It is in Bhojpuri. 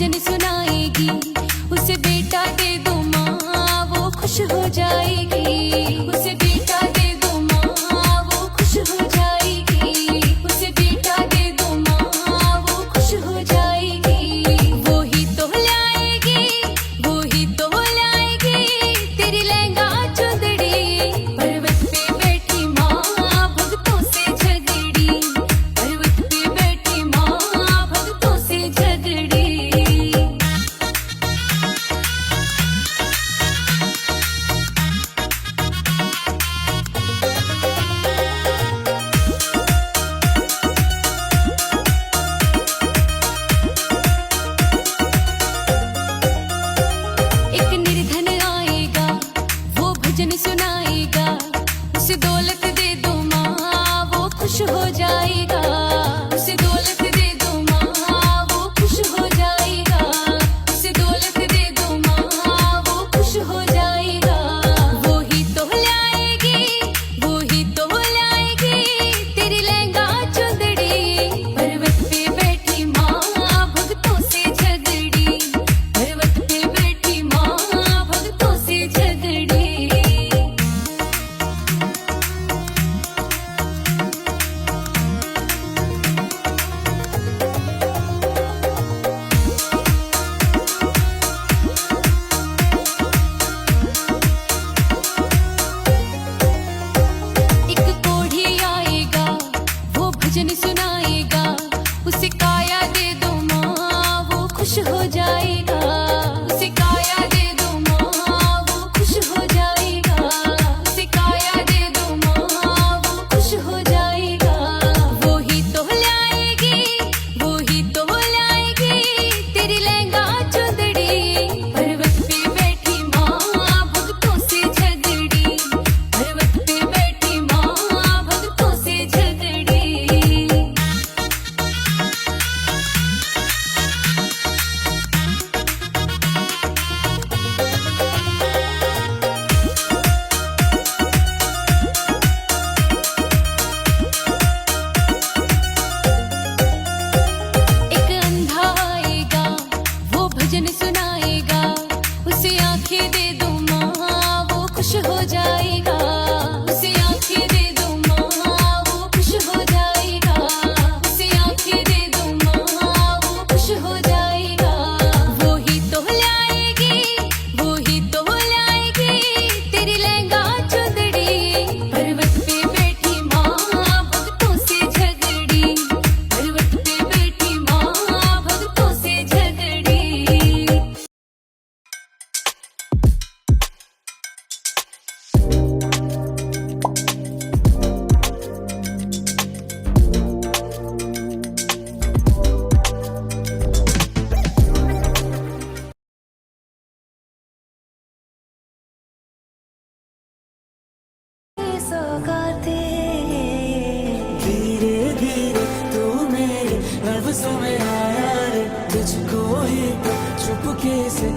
भजन सुनाएगी, उसे बेटा दे दो माँ वो खुश हो जाएगी। उसे बेटा दे दो माँ वो खुश हो जाएगी। उसे बेटा दे दो माँ वो खुश हो जाएगी। वो ही तो लाएगी, वो ही तो लाएगी तेरी लहंगा चुंदड़ी। पर्वत पे बैठी माँ भक्तों से झगड़ी। पर्वत पे बैठी माँ भक्तों से झगड़ी। एक निर्धन आएगा, वो भजन सुनाएगा, उसे दौलत दे दो माँ वो खुश हो जाएगा। उसे दौलत दे दो माँ वो खुश हो जाएगा। उसे दौलत दे दो माँ वो खुश हो जाएगा। वो ही तो लाएगी, वो ही तो लाएगी तेरी लहंगा चुंदड़ी। पर्वत पे बैठी माँ भक्तों से झगड़ी। पर्वत पे बैठी माँ भक्तों से झगड़ी। एक कोढ़ी आएगा, वो भजन सुनाएगा, उसे काया दे दो माँ वो खुश हो जाएगा। उसे काया दे दो माँ वो खुश हो जाएगा। उसे काया दे दो माँ वो खुश हो जाएगा। वो ही तो लाएगी, वो ही तो लाएगी तेरी लहंगा चुंदड़ी। पर्वत पे बैठी माँ भक्तों से झगड़ी। पर्वत पे बैठी माँ भक्तों से झगड़ी। एक अंधा आएगा, वो भजन सुनाएगा, उसे आंखें दे दो माँ वो खुश हो जाएगा। उसे आंखें दे दो माँ वो खुश हो जाएगा। उसे आंखें दे दो माँ वो खुश हो जाएगा। वो ही तो लाएगी, वो ही तो लाएगी तेरी लहंगा चुंदड़ी। पर्वत पे बैठी माँ भक्तों से झगड़ी। पर्वत पे बैठी माँ भक्तों से झगड़ी। सौगात धीरे धीरे तू मेरे लफ्जों में आया रे, तुझको ही तो चुपके से